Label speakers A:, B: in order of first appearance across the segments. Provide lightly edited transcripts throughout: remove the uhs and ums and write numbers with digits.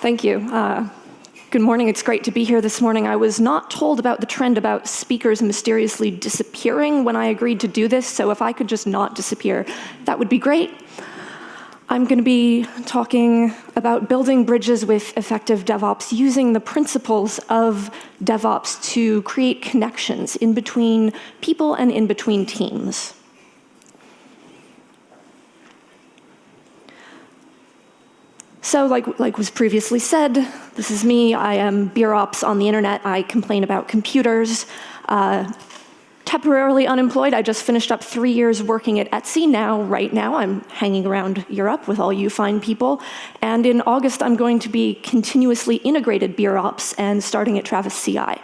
A: Thank you. Good morning. It's great to be here this morning. I was not told about the trend about speakers mysteriously disappearing when I agreed to do this, so if I could just not disappear, that would be great. I'm going to be talking about building bridges with effective DevOps, using the principles of DevOps to create connections in between people and in between teams. So like was previously said, this is me. I am beer ops on the internet. I complain about computers. Temporarily unemployed. I just finished up 3 years working at Etsy. Right now, I'm hanging around Europe with all you fine people. And in August, I'm going to be continuously integrated beer ops and starting at Travis CI.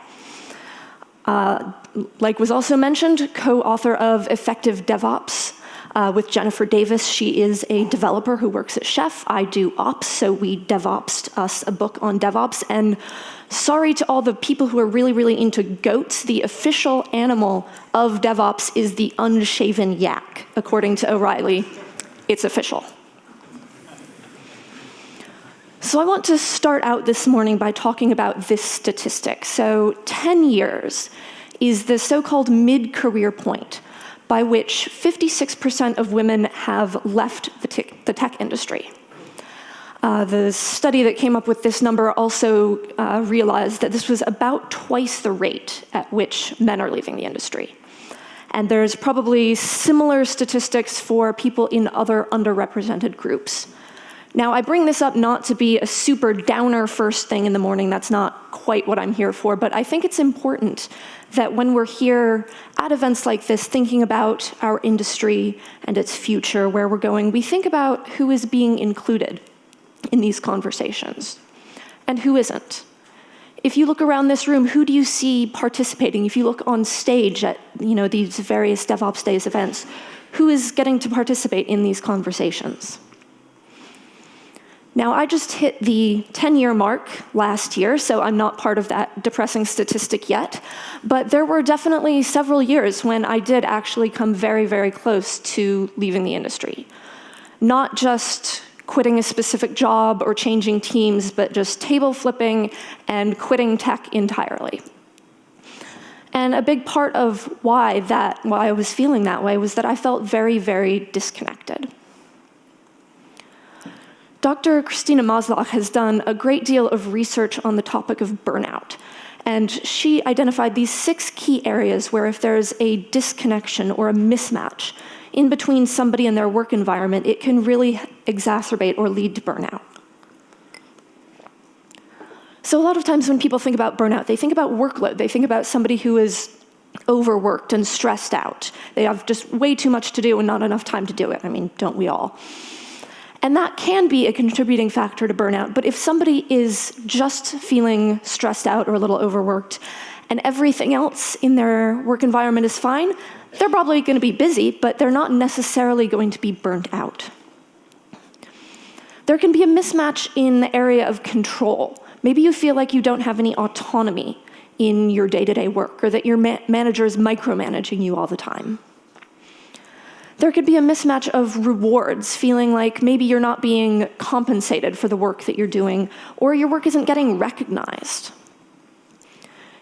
A: Like was also mentioned, co-author of Effective Devops with Jennifer Davis. She is a developer who works at Chef. I do ops, so we DevOpsed us a book on DevOps. And sorry to all the people who are really, really into goats. The official animal of DevOps is the unshaven yak, according to O'Reilly. It's official. So I want to start out this morning by talking about this statistic. So 10 years is the so-called mid-career point by which 56% of women have left the tech industry. The study that came up with this number also realized that this was about twice the rate at which men are leaving the industry. And there's probably similar statistics for people in other underrepresented groups. Now, I bring this up not to be a super downer first thing in the morning. That's not quite what I'm here for, but I think it's important that when we're here at events like this, thinking about our industry and its future, where we're going, we think about who is being included in these conversations and who isn't. If you look around this room, who do you see participating? If you look on stage at these various DevOps Days events, who is getting to participate in these conversations? Now, I just hit the 10-year mark last year, so I'm not part of that depressing statistic yet. But there were definitely several years when I did actually come very, very close to leaving the industry. Not just quitting a specific job or changing teams, but just table flipping and quitting tech entirely. And a big part of why I was feeling that way was that I felt very, very disconnected. Dr. Christina Maslach has done a great deal of research on the topic of burnout. And she identified these 6 key areas where if there's a disconnection or a mismatch in between somebody and their work environment, it can really exacerbate or lead to burnout. So a lot of times when people think about burnout, they think about workload. They think about somebody who is overworked and stressed out. They have just way too much to do and not enough time to do it. I mean, don't we all? And that can be a contributing factor to burnout. But if somebody is just feeling stressed out or a little overworked and everything else in their work environment is fine, they're probably going to be busy, but they're not necessarily going to be burnt out. There can be a mismatch in the area of control. Maybe you feel like you don't have any autonomy in your day-to-day work, or that your manager is micromanaging you all the time. There could be a mismatch of rewards, feeling like maybe you're not being compensated for the work that you're doing, or your work isn't getting recognized.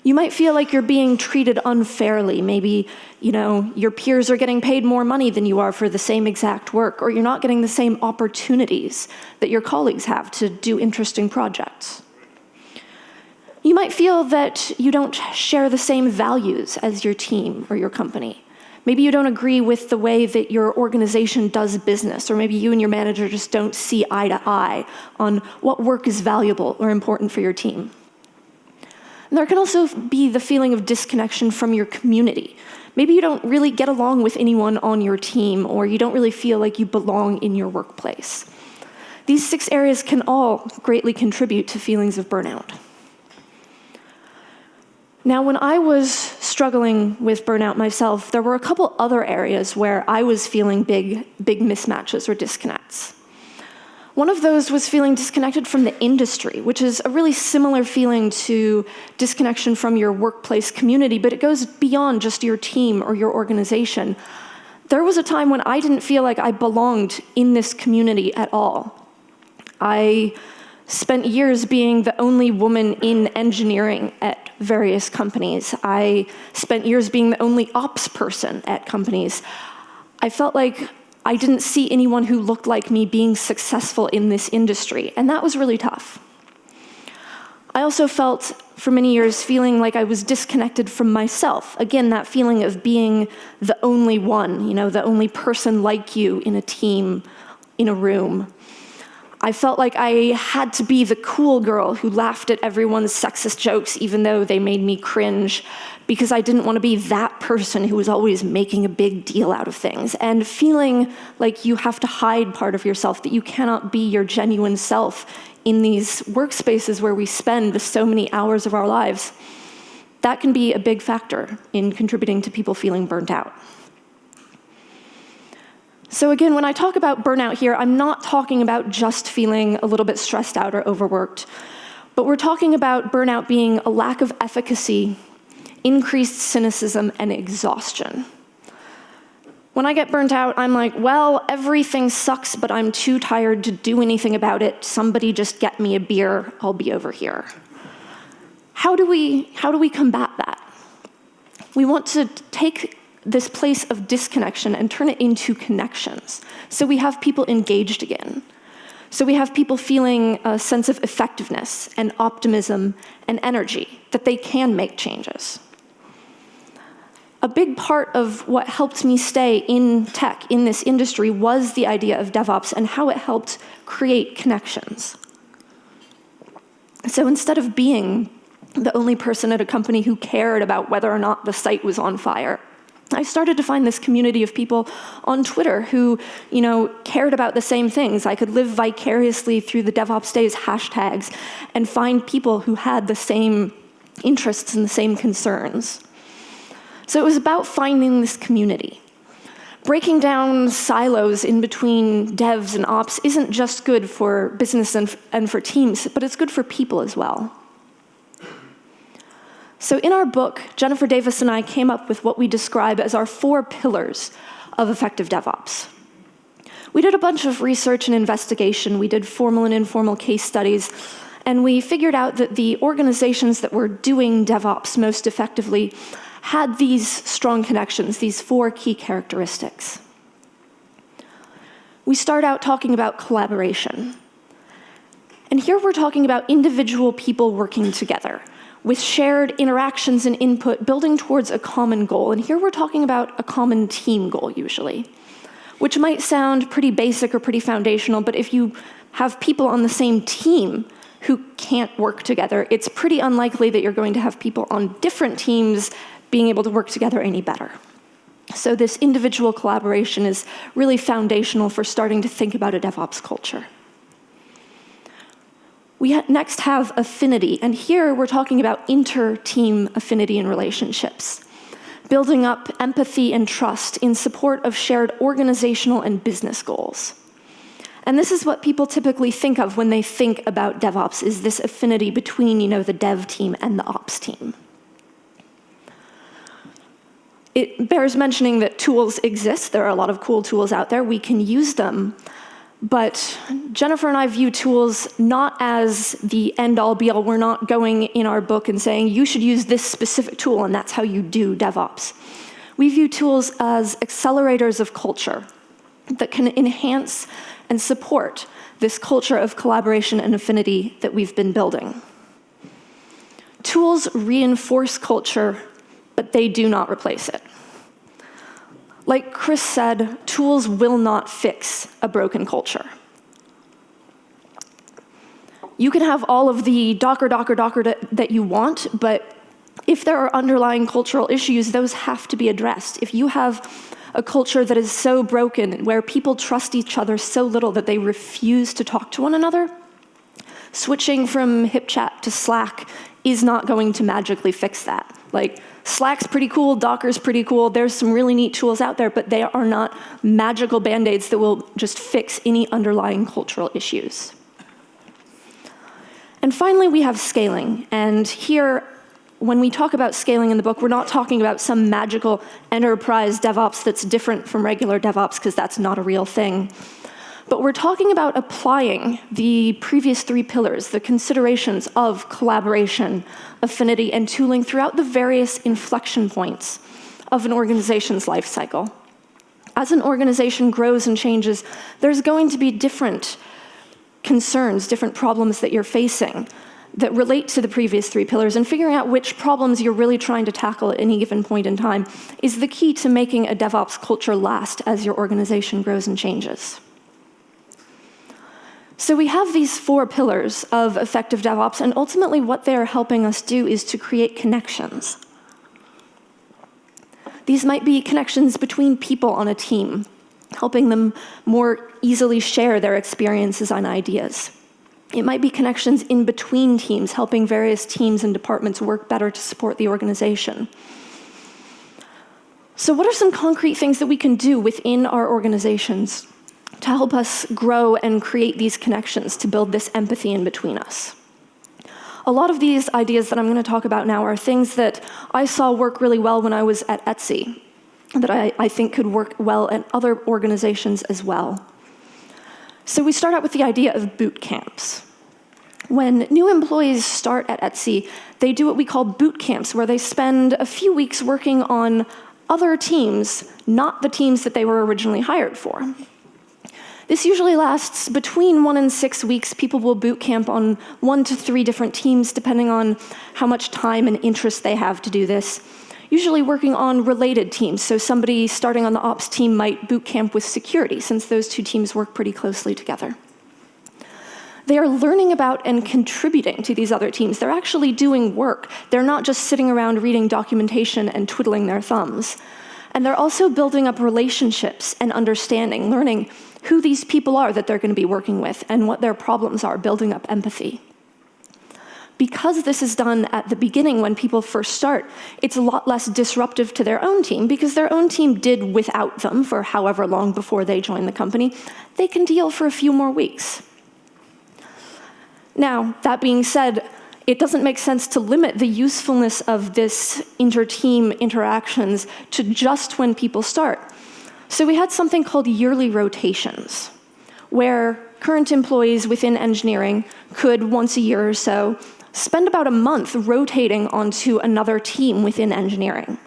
A: You might feel like you're being treated unfairly. Maybe, your peers are getting paid more money than you are for the same exact work, or you're not getting the same opportunities that your colleagues have to do interesting projects. You might feel that you don't share the same values as your team or your company. Maybe you don't agree with the way that your organization does business, or maybe you and your manager just don't see eye to eye on what work is valuable or important for your team. And there can also be the feeling of disconnection from your community. Maybe you don't really get along with anyone on your team, or you don't really feel like you belong in your workplace. These 6 areas can all greatly contribute to feelings of burnout. Now, when I was struggling with burnout myself, there were a couple other areas where I was feeling big mismatches or disconnects. One of those was feeling disconnected from the industry, which is a really similar feeling to disconnection from your workplace community, but it goes beyond just your team or your organization. There was a time when I didn't feel like I belonged in this community at all. I spent years being the only woman in engineering at various companies. I spent years being the only ops person at companies. I felt like I didn't see anyone who looked like me being successful in this industry, and that was really tough. I also felt, for many years, feeling like I was disconnected from myself. Again, that feeling of being the only one, the only person like you in a team, in a room. I felt like I had to be the cool girl who laughed at everyone's sexist jokes, even though they made me cringe, because I didn't want to be that person who was always making a big deal out of things. And feeling like you have to hide part of yourself, that you cannot be your genuine self in these workspaces where we spend so many hours of our lives, that can be a big factor in contributing to people feeling burnt out. So again, when I talk about burnout here, I'm not talking about just feeling a little bit stressed out or overworked, but we're talking about burnout being a lack of efficacy, increased cynicism, and exhaustion. When I get burnt out, I'm like, well, everything sucks, but I'm too tired to do anything about it. Somebody just get me a beer, I'll be over here. How do we combat that? We want to take this place of disconnection and turn it into connections. So we have people engaged again. So we have people feeling a sense of effectiveness and optimism and energy, that they can make changes. A big part of what helped me stay in tech, in this industry, was the idea of DevOps and how it helped create connections. So instead of being the only person at a company who cared about whether or not the site was on fire, I started to find this community of people on Twitter who, cared about the same things. I could live vicariously through the devopsdays hashtags and find people who had the same interests and the same concerns. So it was about finding this community. Breaking down silos in between devs and ops isn't just good for business and for teams, but it's good for people as well. So in our book, Jennifer Davis and I came up with what we describe as our 4 pillars of effective DevOps. We did a bunch of research and investigation. We did formal and informal case studies, and we figured out that the organizations that were doing DevOps most effectively had these strong connections, these 4 key characteristics. We start out talking about collaboration. And here we're talking about individual people working together, with shared interactions and input, building towards a common goal. And here we're talking about a common team goal, usually, which might sound pretty basic or pretty foundational, but if you have people on the same team who can't work together, it's pretty unlikely that you're going to have people on different teams being able to work together any better. So this individual collaboration is really foundational for starting to think about a DevOps culture. We next have affinity, and here we're talking about inter-team affinity and relationships, building up empathy and trust in support of shared organizational and business goals. And this is what people typically think of when they think about DevOps, is this affinity between, the dev team and the ops team. It bears mentioning that tools exist. There are a lot of cool tools out there. We can use them. But Jennifer and I view tools not as the end-all, be-all. We're not going in our book and saying, you should use this specific tool, and that's how you do DevOps. We view tools as accelerators of culture that can enhance and support this culture of collaboration and affinity that we've been building. Tools reinforce culture, but they do not replace it. Like Chris said, tools will not fix a broken culture. You can have all of the Docker that you want, but if there are underlying cultural issues, those have to be addressed. If you have a culture that is so broken, where people trust each other so little that they refuse to talk to one another, switching from HipChat to Slack is not going to magically fix that. Like, Slack's pretty cool, Docker's pretty cool, there's some really neat tools out there, but they are not magical band-aids that will just fix any underlying cultural issues. And finally, we have scaling. And here, when we talk about scaling in the book, we're not talking about some magical enterprise DevOps that's different from regular DevOps, because that's not a real thing. But we're talking about applying the previous 3 pillars, the considerations of collaboration, affinity, and tooling throughout the various inflection points of an organization's life cycle. As an organization grows and changes, there's going to be different concerns, different problems that you're facing that relate to the previous 3 pillars, and figuring out which problems you're really trying to tackle at any given point in time is the key to making a DevOps culture last as your organization grows and changes. So we have these 4 pillars of effective DevOps, and ultimately what they're helping us do is to create connections. These might be connections between people on a team, helping them more easily share their experiences and ideas. It might be connections in between teams, helping various teams and departments work better to support the organization. So what are some concrete things that we can do within our organizations to help us grow and create these connections, to build this empathy in between us? A lot of these ideas that I'm going to talk about now are things that I saw work really well when I was at Etsy, that I think could work well at other organizations as well. So we start out with the idea of boot camps. When new employees start at Etsy, they do what we call boot camps, where they spend a few weeks working on other teams, not the teams that they were originally hired for. This usually lasts between 1 and 6 weeks. People will boot camp on 1 to 3 different teams, depending on how much time and interest they have to do this. Usually working on related teams. So somebody starting on the ops team might boot camp with security, since those 2 teams work pretty closely together. They are learning about and contributing to these other teams. They're actually doing work. They're not just sitting around reading documentation and twiddling their thumbs. And they're also building up relationships and understanding, learning who these people are that they're going to be working with and what their problems are, building up empathy. Because this is done at the beginning when people first start, it's a lot less disruptive to their own team, because their own team did without them for however long before they joined the company. They can deal for a few more weeks. Now, that being said, it doesn't make sense to limit the usefulness of this inter-team interactions to just when people start. So we had something called yearly rotations, where current employees within engineering could, once a year or so, spend about a month rotating onto another team within engineering.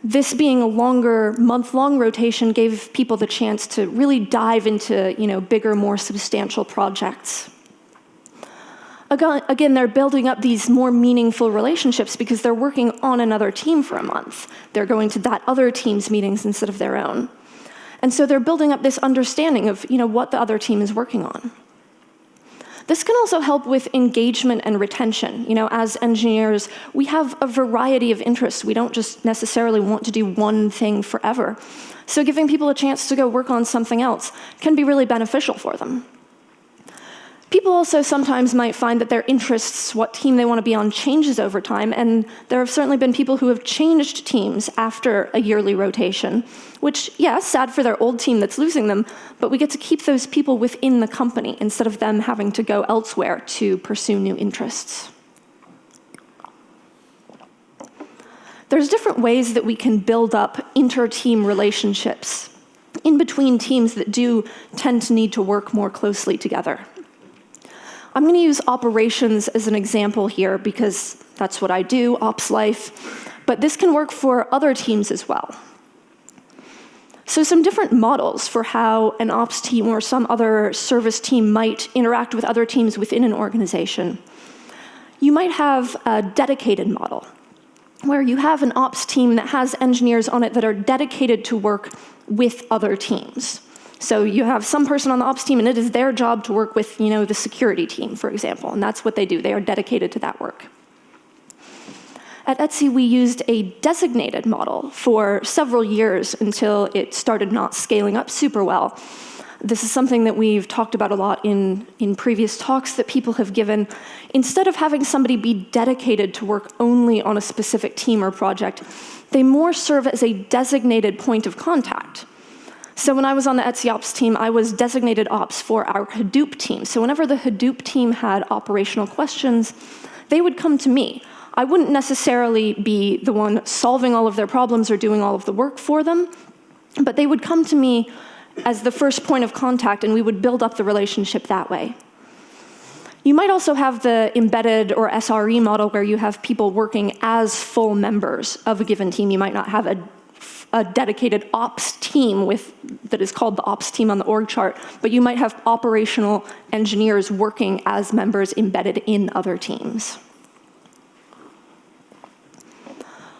A: This being a longer, month-long rotation gave people the chance to really dive into, bigger, more substantial projects. Again, they're building up these more meaningful relationships because they're working on another team for a month. They're going to that other team's meetings instead of their own. And so they're building up this understanding of, what the other team is working on. This can also help with engagement and retention. As engineers, we have a variety of interests. We don't just necessarily want to do one thing forever. So giving people a chance to go work on something else can be really beneficial for them. People also sometimes might find that their interests, what team they want to be on, changes over time, and there have certainly been people who have changed teams after a yearly rotation, which, sad for their old team that's losing them, but we get to keep those people within the company instead of them having to go elsewhere to pursue new interests. There's different ways that we can build up inter-team relationships in between teams that do tend to need to work more closely together. I'm going to use operations as an example here because that's what I do, ops life, but this can work for other teams as well. So some different models for how an ops team or some other service team might interact with other teams within an organization. You might have a dedicated model, where you have an ops team that has engineers on it that are dedicated to work with other teams. So you have some person on the ops team, and it is their job to work with, the security team, for example, and that's what they do. They are dedicated to that work. At Etsy, we used a designated model for several years until it started not scaling up super well. This is something that we've talked about a lot in previous talks that people have given. Instead of having somebody be dedicated to work only on a specific team or project, they more serve as a designated point of contact. So when I was on the Etsy Ops team, I was designated ops for our Hadoop team. So whenever the Hadoop team had operational questions, they would come to me. I wouldn't necessarily be the one solving all of their problems or doing all of the work for them, but they would come to me as the first point of contact, and we would build up the relationship that way. You might also have the embedded or SRE model where you have people working as full members of a given team. You might not have a dedicated ops team that is called the ops team on the org chart, but you might have operational engineers working as members embedded in other teams.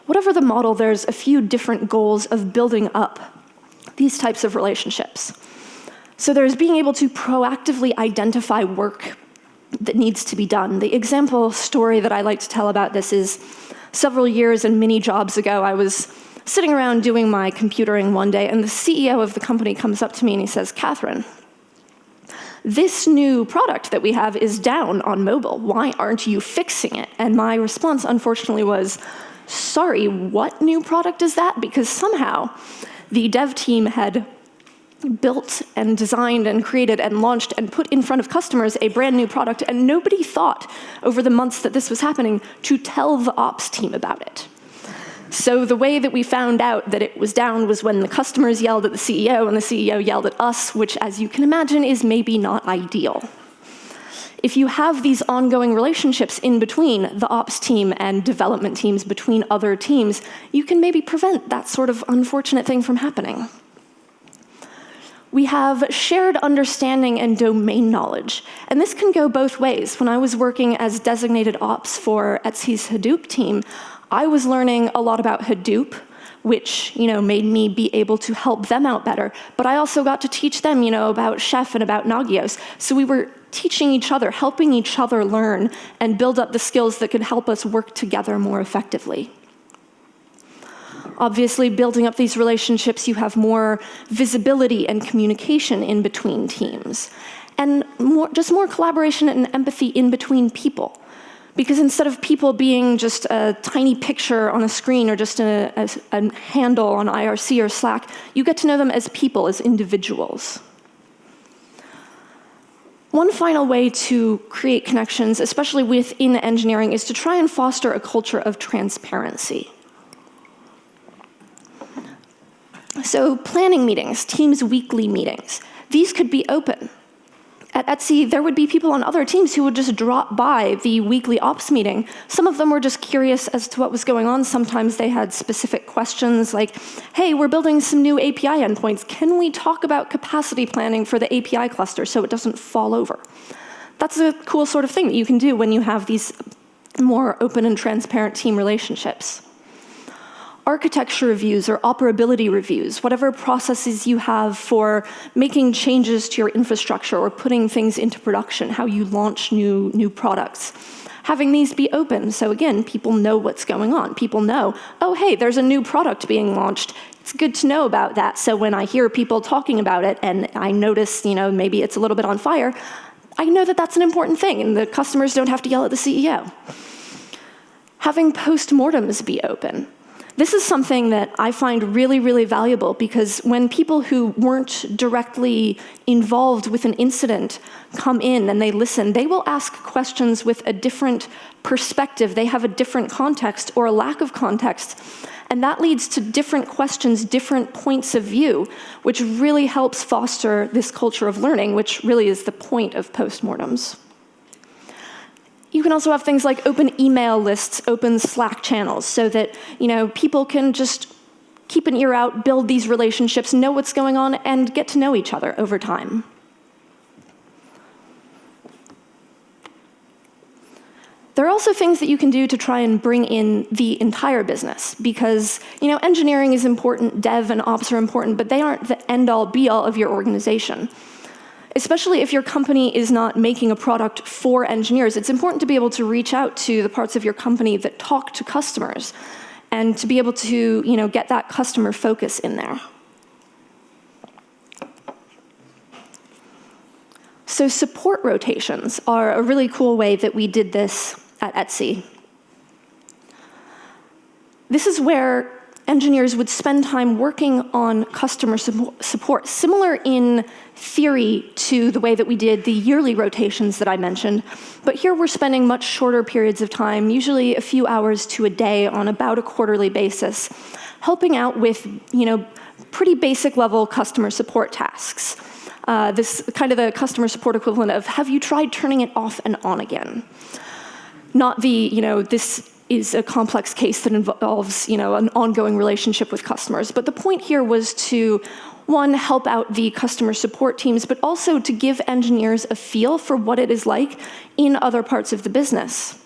A: Whatever the model, there's a few different goals of building up these types of relationships. So there's being able to proactively identify work that needs to be done. The example story that I like to tell about this is several years and many jobs ago, I was sitting around doing my computering one day, and the CEO of the company comes up to me and he says, "Catherine, this new product that we have is down on mobile. Why aren't you fixing it?" And my response, unfortunately, was, "Sorry, what new product is that?" Because somehow the dev team had built and designed and created and launched and put in front of customers a brand new product, and nobody thought over the months that this was happening to tell the ops team about it. So the way that we found out that it was down was when the customers yelled at the CEO and the CEO yelled at us, which, as you can imagine, is maybe not ideal. If you have these ongoing relationships in between the ops team and development teams, between other teams, you can maybe prevent that sort of unfortunate thing from happening. We have shared understanding and domain knowledge, and this can go both ways. When I was working as designated ops for Etsy's Hadoop team, I was learning a lot about Hadoop, which made me be able to help them out better. But I also got to teach them about Chef and about Nagios. So we were teaching each other, helping each other learn and build up the skills that could help us work together more effectively. Obviously, building up these relationships, you have more visibility and communication in between teams, and just more collaboration and empathy in between people. Because instead of people being just a tiny picture on a screen or just a handle on IRC or Slack, you get to know them as people, as individuals. One final way to create connections, especially within engineering, is to try and foster a culture of transparency. So planning meetings, teams' weekly meetings, these could be open. At Etsy, there would be people on other teams who would just drop by the weekly ops meeting. Some of them were just curious as to what was going on. Sometimes they had specific questions like, "Hey, we're building some new API endpoints. Can we talk about capacity planning for the API cluster so it doesn't fall over?" That's a cool sort of thing that you can do when you have these more open and transparent team relationships. Architecture reviews or operability reviews, whatever processes you have for making changes to your infrastructure or putting things into production, how you launch new products. Having these be open, so again, people know what's going on. People know, oh, hey, there's a new product being launched. It's good to know about that. So when I hear people talking about it and I notice, maybe it's a little bit on fire, I know that that's an important thing and the customers don't have to yell at the CEO. Having postmortems be open. This is something that I find really, really valuable because when people who weren't directly involved with an incident come in and they listen, they will ask questions with a different perspective. They have a different context or a lack of context. And that leads to different questions, different points of view, which really helps foster this culture of learning, which really is the point of postmortems. You can also have things like open email lists, open Slack channels, so that people can just keep an ear out, build these relationships, know what's going on, and get to know each other over time. There are also things that you can do to try and bring in the entire business, because engineering is important, dev and ops are important, but they aren't the end-all, be-all of your organization. Especially if your company is not making a product for engineers, it's important to be able to reach out to the parts of your company that talk to customers and to be able to get that customer focus in there. So support rotations are a really cool way that we did this at Etsy. This is where engineers would spend time working on customer support, similar in theory to the way that we did the yearly rotations that I mentioned. But here we're spending much shorter periods of time, usually a few hours to a day on about a quarterly basis, helping out with, pretty basic level customer support tasks. This kind of the customer support equivalent of, have you tried turning it off and on again? Not the, this is a complex case that involves, an ongoing relationship with customers. But the point here was to, one, help out the customer support teams, but also to give engineers a feel for what it is like in other parts of the business.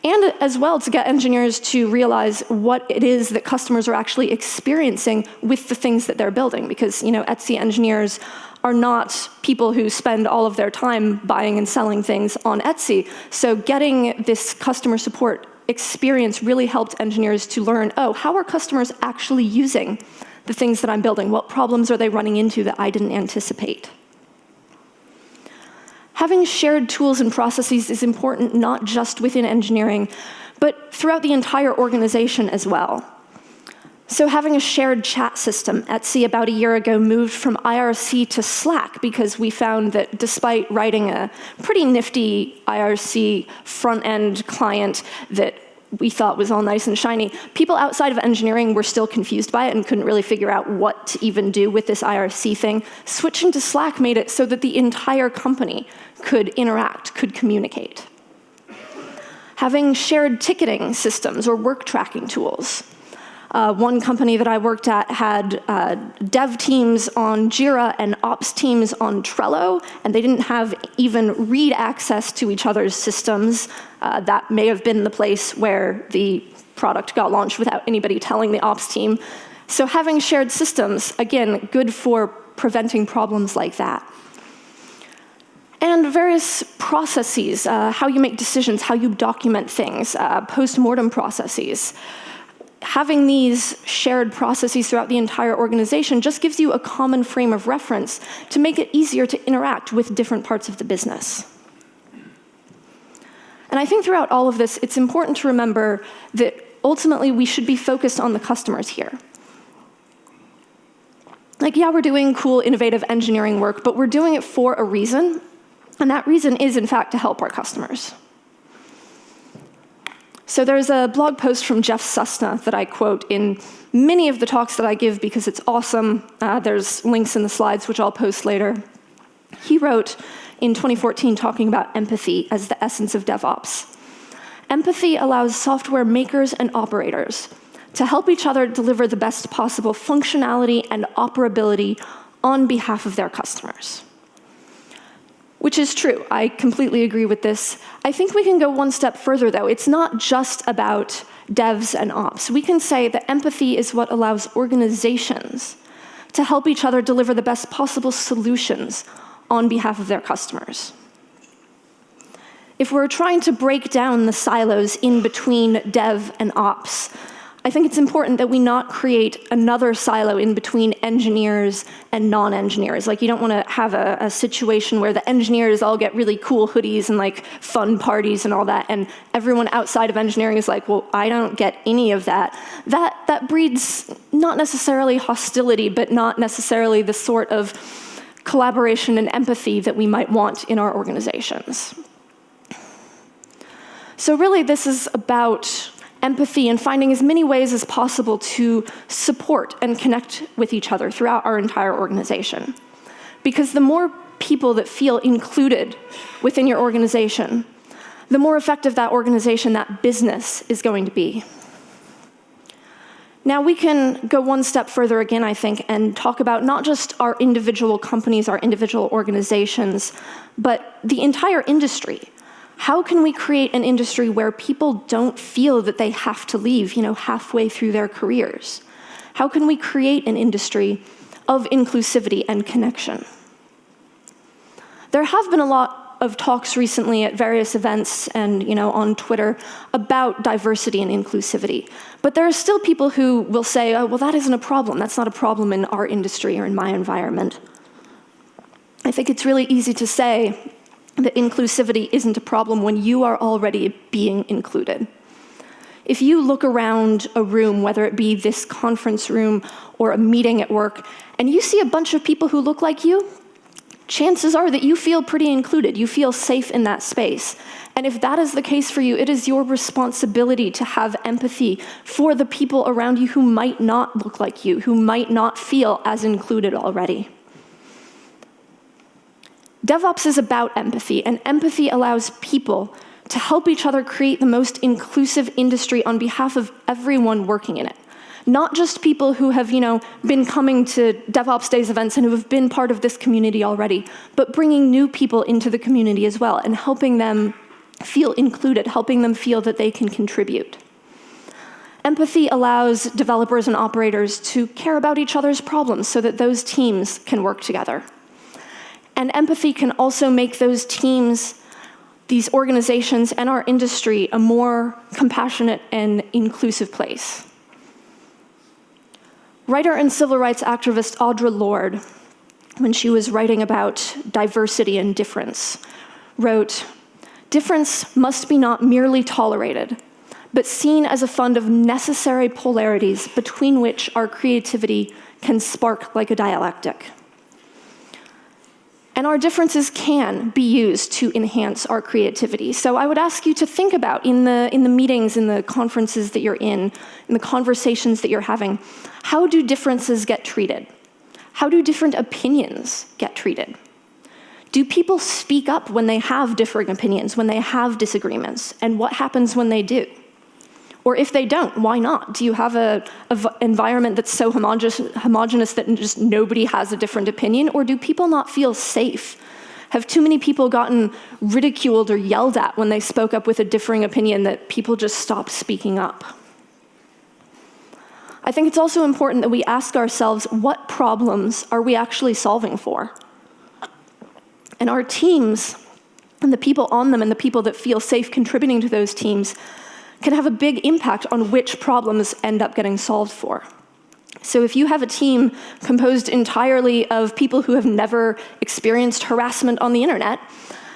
A: And as well to get engineers to realize what it is that customers are actually experiencing with the things that they're building. Because, Etsy engineers are not people who spend all of their time buying and selling things on Etsy. So getting this customer support experience really helped engineers to learn, how are customers actually using the things that I'm building? What problems are they running into that I didn't anticipate? Having shared tools and processes is important not just within engineering, but throughout the entire organization as well. So having a shared chat system, Etsy about a year ago moved from IRC to Slack because we found that despite writing a pretty nifty IRC front-end client that we thought was all nice and shiny, people outside of engineering were still confused by it and couldn't really figure out what to even do with this IRC thing. Switching to Slack made it so that the entire company could interact, could communicate. Having shared ticketing systems or work tracking tools. One company that I worked at had dev teams on Jira and ops teams on Trello, and they didn't have even read access to each other's systems. That may have been the place where the product got launched without anybody telling the ops team. So having shared systems, again, good for preventing problems like that. And various processes, how you make decisions, how you document things, post-mortem processes. Having these shared processes throughout the entire organization just gives you a common frame of reference to make it easier to interact with different parts of the business. And I think throughout all of this, it's important to remember that ultimately we should be focused on the customers here. We're doing cool, innovative engineering work, but we're doing it for a reason, and that reason is, in fact, to help our customers. So there's a blog post from Jeff Susna that I quote in many of the talks that I give because it's awesome. There's links in the slides, which I'll post later. He wrote in 2014 talking about empathy as the essence of DevOps. Empathy allows software makers and operators to help each other deliver the best possible functionality and operability on behalf of their customers. Which is true. I completely agree with this. I think we can go one step further, though. It's not just about devs and ops. We can say that empathy is what allows organizations to help each other deliver the best possible solutions on behalf of their customers. If we're trying to break down the silos in between dev and ops, I think it's important that we not create another silo in between engineers and non-engineers. You don't want to have a situation where the engineers all get really cool hoodies and fun parties and all that, and everyone outside of engineering is like, well, I don't get any of that. That breeds not necessarily hostility, but not necessarily the sort of collaboration and empathy that we might want in our organizations. So really, this is about empathy and finding as many ways as possible to support and connect with each other throughout our entire organization. Because the more people that feel included within your organization, the more effective that organization, that business is going to be. Now we can go one step further again, I think, and talk about not just our individual companies, our individual organizations, but the entire industry. How can we create an industry where people don't feel that they have to leave, halfway through their careers? How can we create an industry of inclusivity and connection? There have been a lot of talks recently at various events and, on Twitter about diversity and inclusivity. But there are still people who will say, oh, well, that isn't a problem. That's not a problem in our industry or in my environment. I think it's really easy to say that inclusivity isn't a problem when you are already being included. If you look around a room, whether it be this conference room or a meeting at work, and you see a bunch of people who look like you, chances are that you feel pretty included. You feel safe in that space. And if that is the case for you, it is your responsibility to have empathy for the people around you who might not look like you, who might not feel as included already. DevOps is about empathy, and empathy allows people to help each other create the most inclusive industry on behalf of everyone working in it. Not just people who have, been coming to DevOps Days events and who have been part of this community already, but bringing new people into the community as well and helping them feel included, helping them feel that they can contribute. Empathy allows developers and operators to care about each other's problems so that those teams can work together. And empathy can also make those teams, these organizations, and our industry a more compassionate and inclusive place. Writer and civil rights activist Audre Lorde, when she was writing about diversity and difference, wrote, "Difference must be not merely tolerated, but seen as a fund of necessary polarities between which our creativity can spark like a dialectic." And our differences can be used to enhance our creativity. So I would ask you to think about in the meetings, in the conferences that you're in the conversations that you're having, how do differences get treated? How do different opinions get treated? Do people speak up when they have differing opinions, when they have disagreements? And what happens when they do? Or if they don't, why not? Do you have an environment that's so homogenous that just nobody has a different opinion? Or do people not feel safe? Have too many people gotten ridiculed or yelled at when they spoke up with a differing opinion that people just stop speaking up? I think it's also important that we ask ourselves, what problems are we actually solving for? And our teams, and the people on them, and the people that feel safe contributing to those teams, can have a big impact on which problems end up getting solved for. So if you have a team composed entirely of people who have never experienced harassment on the internet,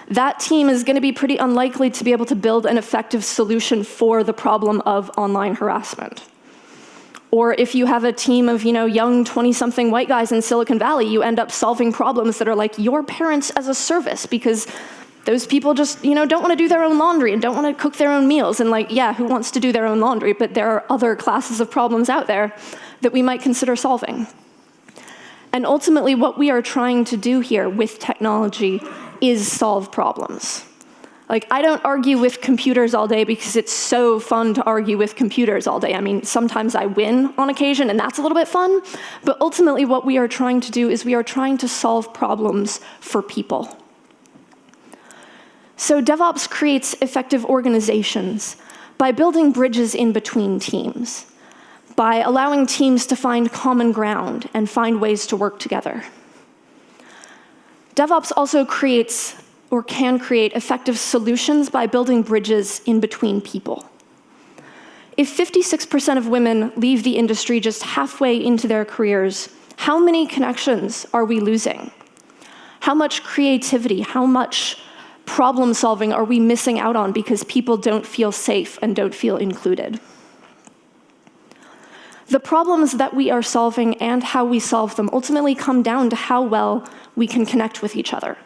A: that team is going to be pretty unlikely to be able to build an effective solution for the problem of online harassment. Or if you have a team of, young 20-something white guys in Silicon Valley, you end up solving problems that are like your parents as a service, because those people just, don't want to do their own laundry and don't want to cook their own meals. And who wants to do their own laundry? But there are other classes of problems out there that we might consider solving. And ultimately, what we are trying to do here with technology is solve problems. I don't argue with computers all day because it's so fun to argue with computers all day. I mean, sometimes I win on occasion, and that's a little bit fun. But ultimately, what we are trying to do is we are trying to solve problems for people. So DevOps creates effective organizations by building bridges in between teams, by allowing teams to find common ground and find ways to work together. DevOps also creates or can create effective solutions by building bridges in between people. If 56% of women leave the industry just halfway into their careers, how many connections are we losing? How much creativity, how much problem solving are we missing out on because people don't feel safe and don't feel included? The problems that we are solving and how we solve them ultimately come down to how well we can connect with each other.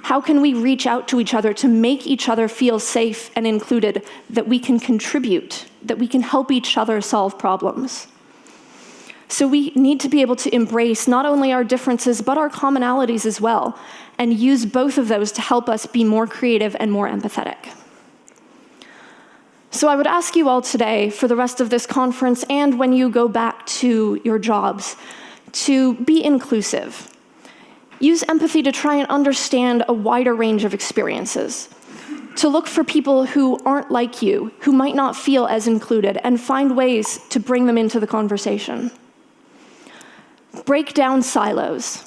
A: How can we reach out to each other to make each other feel safe and included, that we can contribute, that we can help each other solve problems? So we need to be able to embrace not only our differences, but our commonalities as well, and use both of those to help us be more creative and more empathetic. So I would ask you all today, for the rest of this conference and when you go back to your jobs, to be inclusive. Use empathy to try and understand a wider range of experiences, to look for people who aren't like you, who might not feel as included, and find ways to bring them into the conversation. Break down silos.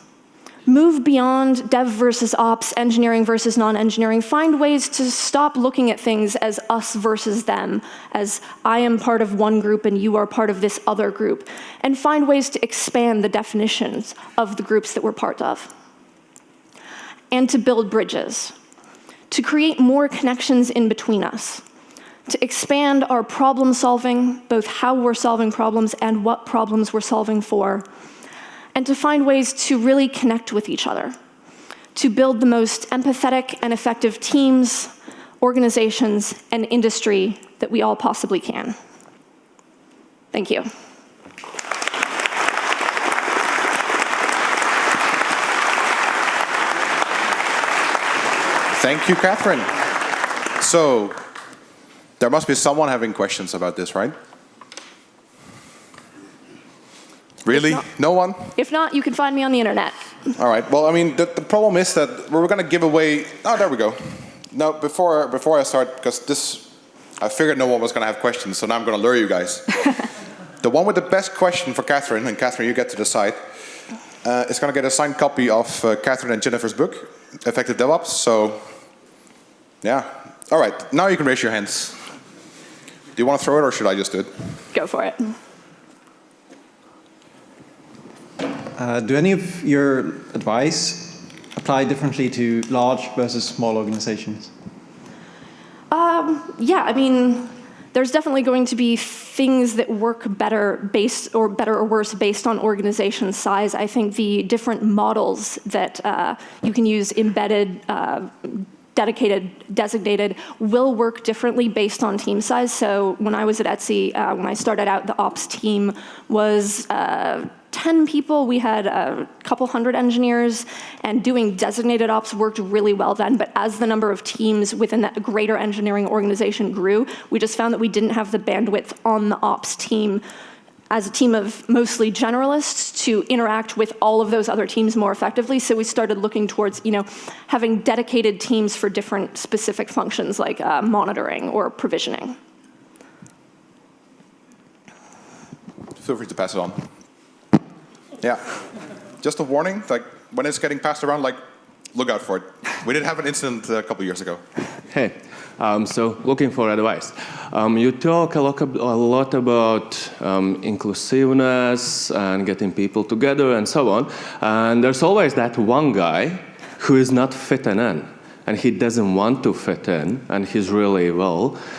A: Move beyond dev versus ops, engineering versus non-engineering. Find ways to stop looking at things as us versus them, as I am part of one group and you are part of this other group, and find ways to expand the definitions of the groups that we're part of. And to build bridges, to create more connections in between us, to expand our problem solving, both how we're solving problems and what problems we're solving for, and to find ways to really connect with each other, to build the most empathetic and effective teams, organizations, and industry that we all possibly can. Thank you.
B: Thank you, Catherine. So, there must be someone having questions about this, right? Really? No one?
A: If not, you can find me on the internet.
B: All right. Well, I mean, the problem is that we're going to give away... Oh, there we go. Now, before I start, because I figured no one was going to have questions, so now I'm going to lure you guys. The one with the best question for Catherine, and Catherine, you get to decide, is going to get a signed copy of Catherine and Jennifer's book, Effective Devops. So, yeah. All right. Now you can raise your hands. Do you want to throw it, or should I just do it?
A: Go for it.
C: Do any of your advice apply differently to large versus small organizations?
A: Yeah, I mean, there's definitely going to be things that work better or worse based on organization size. I think the different models that you can use, embedded, dedicated, designated, will work differently based on team size. So when I was at Etsy, when I started out, the ops team was 10 people. We had a couple hundred engineers, and doing designated ops worked really well then. But as the number of teams within that greater engineering organization grew, we just found that we didn't have the bandwidth on the ops team as a team of mostly generalists to interact with all of those other teams more effectively. So we started looking towards, having dedicated teams for different specific functions like monitoring or provisioning.
B: Feel free to pass it on. Yeah. Just a warning, like when it's getting passed around, like look out for it. We did have an incident a couple years ago.
D: Hey, so looking for advice. You talk a lot about inclusiveness and getting people together and so on. And there's always that one guy who is not fitting in. And he doesn't want to fit in. And he's really,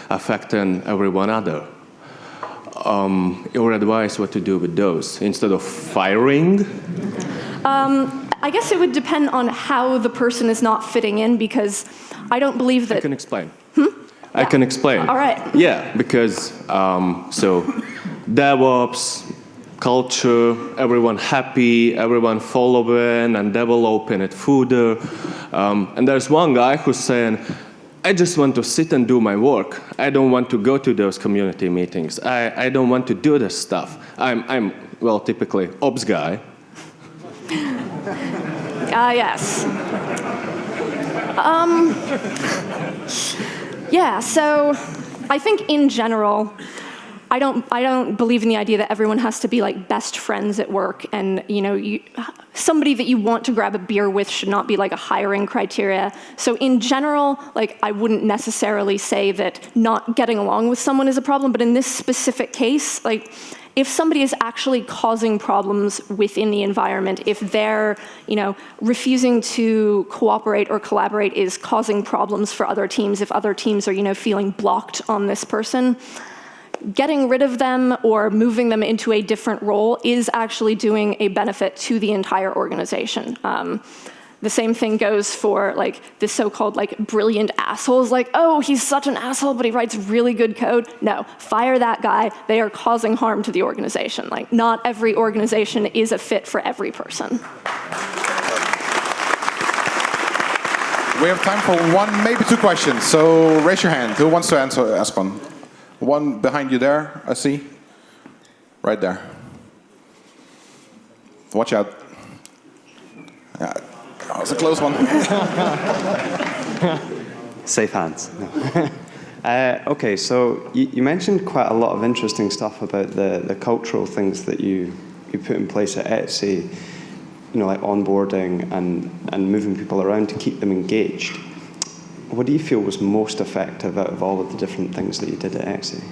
D: affecting everyone other. Your advice, what to do with those instead of firing?
A: I guess it would depend on how the person is not fitting in, because I don't believe that...
D: I can explain. I can explain.
A: All right.
D: Yeah, because so DevOps, culture, everyone happy, everyone following and developing it further. And there's one guy who's saying, I just want to sit and do my work. I don't want to go to those community meetings. I don't want to do this stuff. I'm typically ops guy.
A: Yes. Yeah, so I think in general, I don't believe in the idea that everyone has to be like best friends at work, and somebody that you want to grab a beer with should not be like a hiring criteria. So in general, I wouldn't necessarily say that not getting along with someone is a problem, but in this specific case, if somebody is actually causing problems within the environment, if they're, refusing to cooperate or collaborate is causing problems for other teams, if other teams are, feeling blocked on this person, getting rid of them or moving them into a different role is actually doing a benefit to the entire organization. The same thing goes for the so-called brilliant assholes, oh, he's such an asshole, but he writes really good code. No, fire that guy. They are causing harm to the organization. Not every organization is a fit for every person.
B: We have time for one, maybe two questions. So raise your hand. Who wants to ask one? One behind you there, I see. Right there. Watch out. Yeah. That was a close one.
E: Safe hands. No. Okay, so you mentioned quite a lot of interesting stuff about the cultural things that you put in place at Etsy, like onboarding and moving people around to keep them engaged. What do you feel was most effective out of all of the different things that you did at Etsy?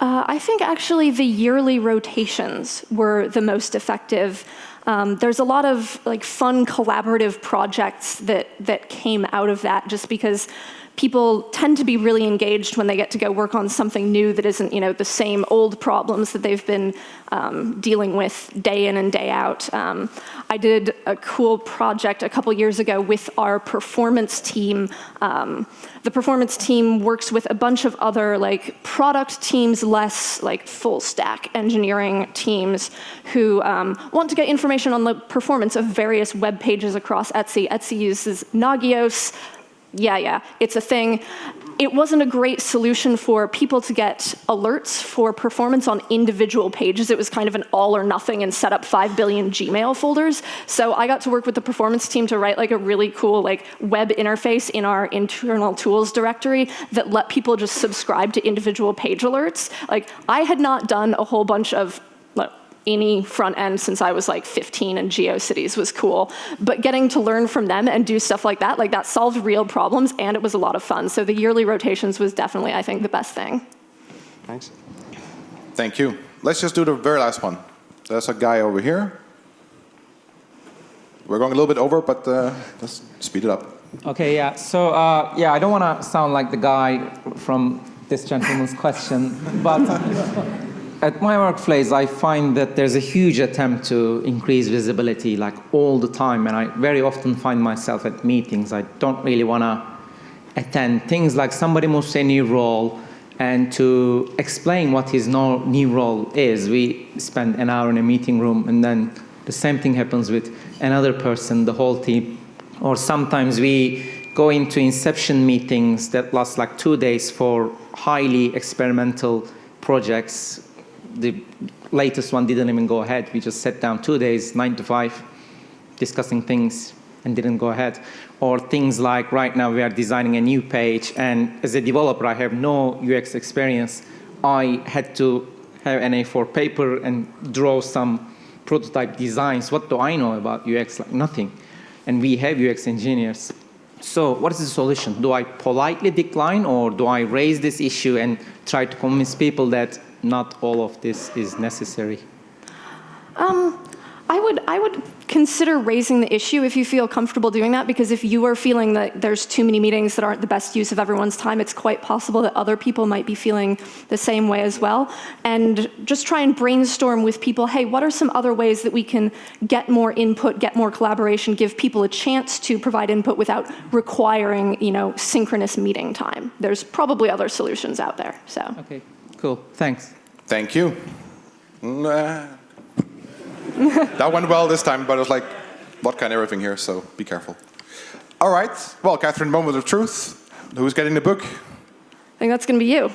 A: I think actually the yearly rotations were the most effective. There's a lot of fun collaborative projects that came out of that, just because people tend to be really engaged when they get to go work on something new that isn't the same old problems that they've been dealing with day in and day out. I did a cool project a couple years ago with our performance team. The performance team works with a bunch of other like product teams, less like full stack engineering teams who want to get information on the performance of various web pages across Etsy. Etsy uses Nagios. Yeah, it's a thing. It wasn't a great solution for people to get alerts for performance on individual pages. It was kind of an all or nothing and set up 5 billion Gmail folders. So I got to work with the performance team to write like a really cool like web interface in our internal tools directory that let people just subscribe to individual page alerts. Like I had not done a whole bunch of any front end since I was like 15 and GeoCities was cool. But getting to learn from them and do stuff like that solved real problems and it was a lot of fun. So the yearly rotations was definitely, I think, the best thing.
E: Thanks.
B: Thank you. Let's just do the very last one. There's a guy over here. We're going a little bit over, but let's speed it up.
F: Okay, yeah. So, I don't want to sound like the guy from this gentleman's question, but at my workplace, I find that there's a huge attempt to increase visibility like all the time, and I very often find myself at meetings I don't really want to attend. Things like somebody moves to a new role, and to explain what his new role is, we spend an hour in a meeting room, and then the same thing happens with another person, the whole team. Or sometimes we go into inception meetings that last like 2 days for highly experimental projects. The latest one didn't even go ahead. We just sat down 2 days, 9 to 5, discussing things and didn't go ahead. Or things like right now we are designing a new page, and as a developer I have no UX experience. I had to have an A4 paper and draw some prototype designs. What do I know about UX? Like nothing. And we have UX engineers. So what is the solution? Do I politely decline, or do I raise this issue and try to convince people that not all of this is necessary?
A: I would consider raising the issue if you feel comfortable doing that, because if you are feeling that there's too many meetings that aren't the best use of everyone's time, it's quite possible that other people might be feeling the same way as well. And just try and brainstorm with people, hey, what are some other ways that we can get more input, get more collaboration, give people a chance to provide input without requiring, synchronous meeting time. There's probably other solutions out there, so.
F: Okay, cool, thanks.
B: Thank you. That went well this time, but it was like vodka and everything here, so be careful. All right. Well, Catherine, moment of truth. Who's getting the book?
A: I think that's going to be you.